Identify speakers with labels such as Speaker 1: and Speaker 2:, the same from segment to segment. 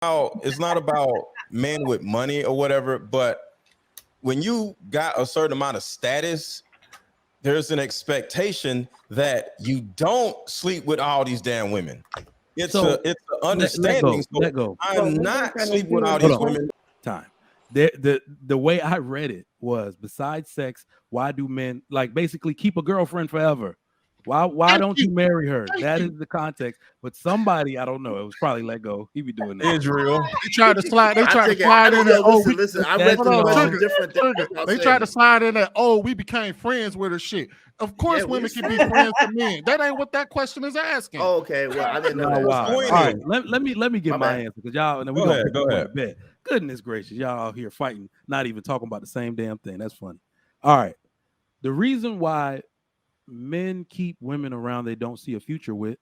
Speaker 1: it's not about men with money or whatever, but when you got a certain amount of status, there's an expectation that you don't sleep with all these damn women. It's an understanding.
Speaker 2: Let go.
Speaker 1: I'm not sleeping with all these women.
Speaker 2: Time. The way I read it was, besides sex, why do men like basically keep a girlfriend forever? Why don't you marry her? That is the context. But somebody, I don't know, it was probably Let Go. He be doing that.
Speaker 1: Israel.
Speaker 3: They tried to slide in there.
Speaker 4: Listen, I read the different things.
Speaker 3: They tried to slide in there. Oh, we became friends with her. Shit. Of course, women can be friends with men. That ain't what that question is asking.
Speaker 4: Oh, okay. Well, I didn't know that.
Speaker 2: All right, let me get my answer, because y'all, and then we're
Speaker 1: go ahead.
Speaker 2: Bed. Goodness gracious, y'all out here fighting, not even talking about the same damn thing. That's funny. All right. The reason why men keep women around they don't see a future with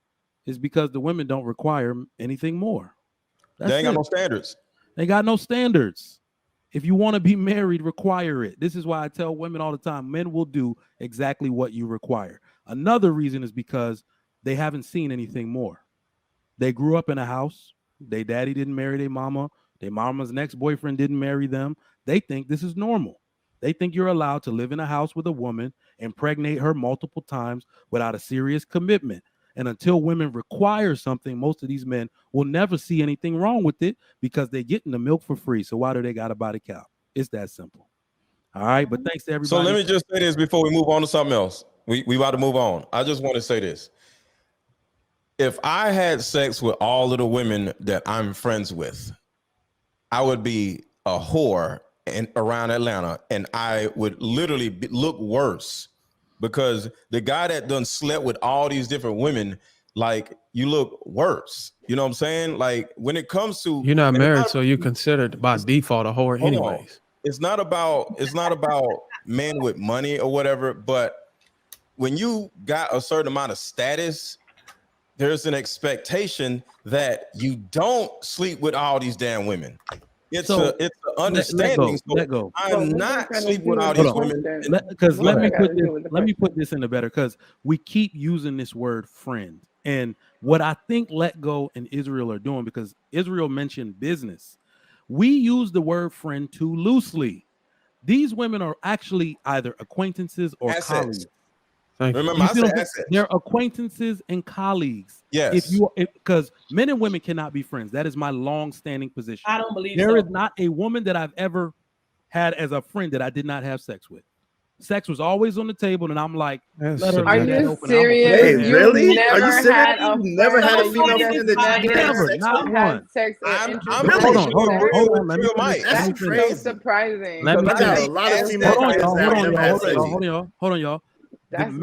Speaker 2: is because the women don't require anything more.
Speaker 1: They ain't got no standards.
Speaker 2: They got no standards. If you want to be married, require it. This is why I tell women all the time, men will do exactly what you require. Another reason is because they haven't seen anything more. They grew up in a house. Their daddy didn't marry their mama. Their mama's next boyfriend didn't marry them. They think this is normal. They think you're allowed to live in a house with a woman, impregnate her multiple times without a serious commitment. And until women require something, most of these men will never see anything wrong with it because they're getting the milk for free. So why do they got to buy the cow? It's that simple. All right. But thanks to everybody.
Speaker 1: So let me just say this before we move on to something else. We about to move on. I just want to say this. If I had sex with all of the women that I'm friends with, I would be a whore around Atlanta, and I would literally look worse, because the guy that done slept with all these different women, like, you look worse. You know what I'm saying? Like, when it comes to,
Speaker 5: you're not married, so you're considered by default a whore anyways.
Speaker 1: It's not about men with money or whatever, but when you got a certain amount of status, there's an expectation that you don't sleep with all these damn women. It's an understanding.
Speaker 2: Let go.
Speaker 1: I'm not sleeping with all these women.
Speaker 2: Because let me put this in the better, because we keep using this word friend. And what I think Let Go and Israel are doing, because Israel mentioned business, we use the word friend too loosely. These women are actually either acquaintances or colleagues.
Speaker 1: Remember, I said assets.
Speaker 2: They're acquaintances and colleagues.
Speaker 1: Yes.
Speaker 2: Because men and women cannot be friends. That is my long-standing position.
Speaker 6: I don't believe
Speaker 2: there is not a woman that I've ever had as a friend that I did not have sex with. Sex was always on the table, and I'm like, let her
Speaker 7: are you serious?
Speaker 4: Hey, really? Are you serious?
Speaker 7: You
Speaker 4: never had a female friend that you
Speaker 2: never, not one.
Speaker 1: Hold on.
Speaker 4: That's crazy.
Speaker 7: So surprising.
Speaker 2: Let me
Speaker 4: got a lot of female friends.
Speaker 2: Hold on, y'all.
Speaker 7: That's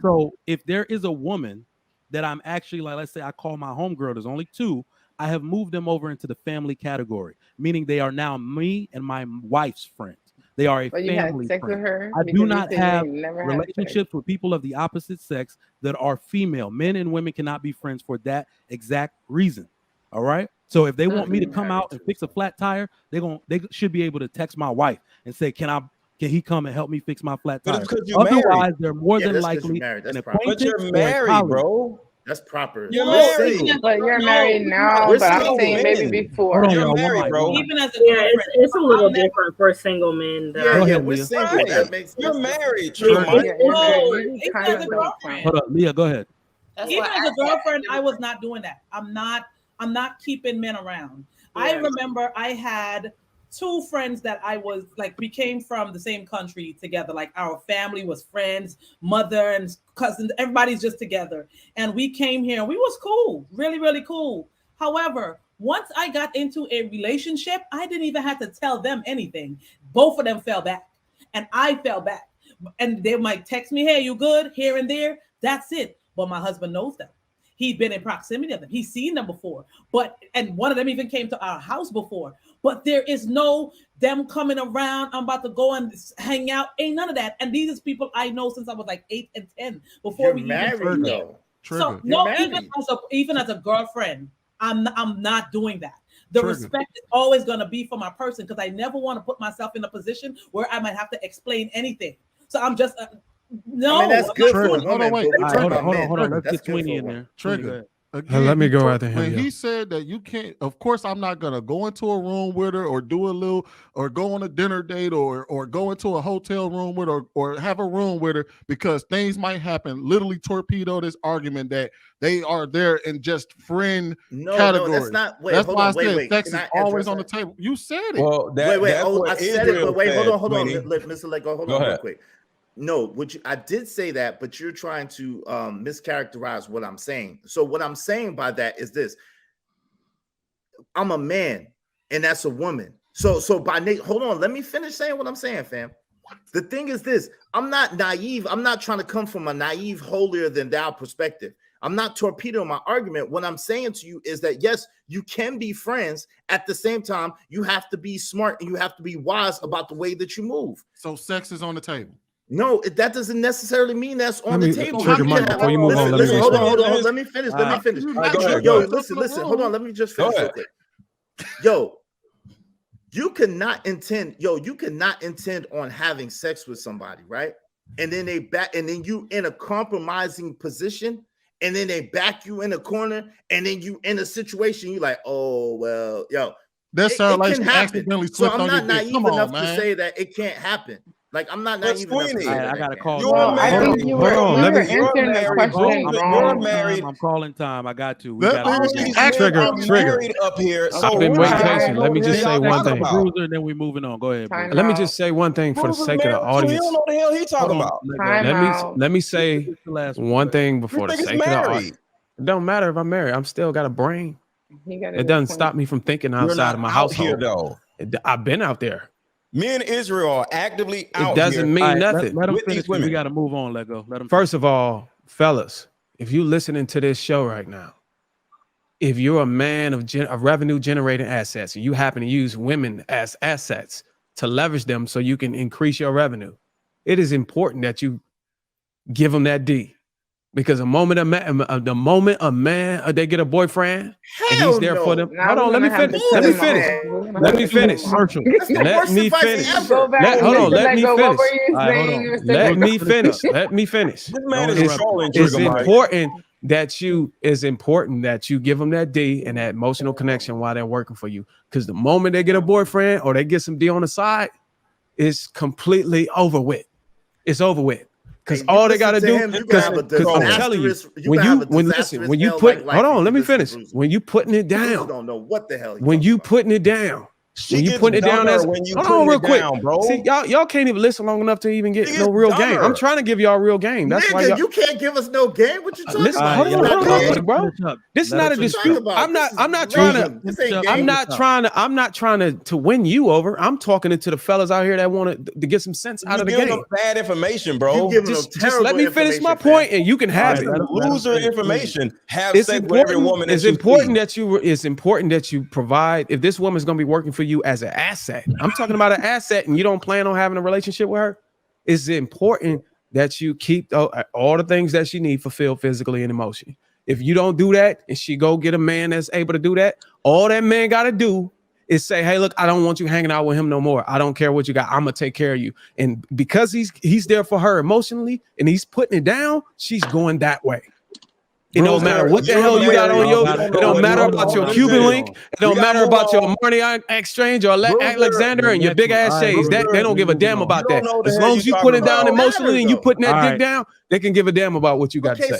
Speaker 2: so if there is a woman that I'm actually, like, let's say I call my homegirl, there's only two, I have moved them over into the family category, meaning they are now me and my wife's friends. They are a family
Speaker 7: you had sex
Speaker 2: friend.
Speaker 7: with her?
Speaker 2: I do not have relationships with people of the opposite sex that are female. Men and women cannot be friends for that exact reason. All right. So if they want me to come out and fix a flat tire, they should be able to text my wife and say, can he come and help me fix my flat tire? Otherwise, they're more than likely an acquaintance.
Speaker 1: But you're married, bro.
Speaker 4: That's proper.
Speaker 7: You're married now, but I'm saying maybe before.
Speaker 1: You're married, bro.
Speaker 6: Even as a girlfriend,
Speaker 8: it's a little different for single men.
Speaker 4: Yeah, we're single. That makes
Speaker 1: You're married.
Speaker 2: Hold up, Leah, go ahead.
Speaker 6: Even as a girlfriend, I was not doing that. I'm not keeping men around. I remember I had two friends that I was like, we came from the same country together. Like, our family was friends, mother and cousins, everybody's just together. And we came here and we was cool, really, really cool. However, once I got into a relationship, I didn't even have to tell them anything. Both of them fell back and I fell back. And they might text me, hey, you good? Here and there. That's it. But my husband knows them. He's been in proximity of them. He's seen them before. And one of them even came to our house before. But there is no them coming around. I'm about to go and hang out. Ain't none of that. And these are people I know since I was like 8 and 10 before we even met. So no, even as a girlfriend, I'm not doing that. The respect is always going to be for my person, because I never want to put myself in a position where I might have to explain anything. So I'm just no.
Speaker 4: I mean, that's good for
Speaker 3: Hold on.
Speaker 2: Let's get Sweeney in there.
Speaker 3: Trigger. Again,
Speaker 5: let me go after him.
Speaker 3: When
Speaker 5: Yeah.
Speaker 3: he said that you can't, of course, I'm not gonna go into a room with her or do a little or go on a dinner date or go into a hotel room with her or have a room with her because things might happen. Literally torpedo this argument that they are there in just friend category.
Speaker 9: No, that's not. Wait,
Speaker 3: that's
Speaker 9: hold
Speaker 3: why
Speaker 9: on.
Speaker 3: I said
Speaker 9: Wait.
Speaker 3: sex
Speaker 9: Can
Speaker 3: is
Speaker 9: I
Speaker 3: always on the
Speaker 9: address
Speaker 3: table. You said it.
Speaker 1: Well,
Speaker 9: wait.
Speaker 1: that's
Speaker 9: Oh,
Speaker 1: what
Speaker 9: I said it,
Speaker 1: Israel
Speaker 9: but wait, hold
Speaker 1: said,
Speaker 9: on.
Speaker 1: Queenie.
Speaker 9: Mr. Lego, hold
Speaker 1: Go
Speaker 9: on real
Speaker 1: ahead.
Speaker 9: quick. No, I did say that, but you're trying to mischaracterize what I'm saying. So what I'm saying by that is this: I'm a man, and that's a woman. So by hold on, let me finish saying what I'm saying, fam. The thing is this: I'm not naive. I'm not trying to come from a naive, holier than thou perspective. I'm not torpedoing my argument. What I'm saying to you is that yes, you can be friends. At the same time, you have to be smart and you have to be wise about the way that you move.
Speaker 3: So sex is on the table.
Speaker 9: No, that doesn't necessarily mean that's on the table.
Speaker 5: Trigger Mike, before you move on,
Speaker 9: listen, hold
Speaker 5: on.
Speaker 9: on. Let me finish. Let me finish.
Speaker 1: Yo,
Speaker 9: listen. Hold on. Let me just finish real quick. Yo, you cannot intend on having sex with somebody, right? And then you in a compromising position, and then they back you in a corner, and then you in a situation you like, oh well, yo,
Speaker 3: that sounds like
Speaker 9: can
Speaker 3: you
Speaker 9: happen.
Speaker 3: accidentally
Speaker 9: So
Speaker 3: slipped
Speaker 9: I'm
Speaker 3: on
Speaker 9: not
Speaker 3: your dick.
Speaker 9: naive enough to say that it can't happen. Like I'm not naive enough to say that.
Speaker 2: I gotta call.
Speaker 7: Well, I think you were answering the question wrong.
Speaker 2: I'm calling time. I got to. We
Speaker 3: That
Speaker 2: got
Speaker 5: Trigger.
Speaker 1: Up here. So
Speaker 5: I've been waiting patient. Let me just say one thing.
Speaker 2: Bruiser, then we moving on. Go ahead.
Speaker 5: Let me just say one thing for the sake of the audience.
Speaker 1: You don't know what the hell he talking about.
Speaker 5: Let me say one thing before the sake of the audience. It don't matter if I'm married. I'm still got a brain. It doesn't stop me from thinking outside of my household.
Speaker 1: Here, though.
Speaker 5: I've been out there.
Speaker 1: Me and Israel are actively out.
Speaker 5: It doesn't mean nothing.
Speaker 2: Let him finish. We got to move on. Let go. Let him.
Speaker 5: First of all, fellas, if you listening to this show right now, if you're a man of revenue generating assets and you happen to use women as assets to leverage them so you can increase your revenue, it is important that you give them that D. Because the moment a man they get a boyfriend and he's there for them. Hold on, let me finish. Let me finish. Hold on. Let me finish.
Speaker 1: This man is trolling.
Speaker 5: It's important that you give them that D and that emotional connection while they're working for you. Because the moment they get a boyfriend or they get some D on the side, it's completely over with. It's over with. Because all they got to do, because I'm telling you, when you put, hold on, let me finish. When you putting it down,
Speaker 9: don't know what the hell.
Speaker 5: When you putting it down, when you putting it down, hold on real quick, bro. See, y'all can't even listen long enough to even get no real game. I'm trying to give y'all real game. That's why
Speaker 9: you can't give us no game. What you talking about?
Speaker 5: Hold on, bro. This is not a dispute. I'm not trying to win you over. I'm talking to the fellas out here that want to get some sense out of the game.
Speaker 1: Them bad information, bro.
Speaker 5: Just let me finish my point, and you can have it.
Speaker 1: Loser information. Have sex with every woman.
Speaker 5: It's important that you provide. If this woman's going to be working for you as an asset, I'm talking about an asset, and you don't plan on having a relationship with her. It's important that you keep all the things that she needs fulfilled physically and emotionally. If you don't do that, and she go get a man that's able to do that, all that man got to do is say, "Hey, look, I don't want you hanging out with him no more. I don't care what you got. I'm gonna take care of you." And because he's there for her emotionally, and he's putting it down, she's going that way. It don't matter what the hell you got on your. It don't matter about your Cuban link. It don't matter about your money exchange or Alexander and your big ass shades. They don't give a damn about that. As long as you put it down emotionally and you putting that dick down, they can give a damn about what you got to say.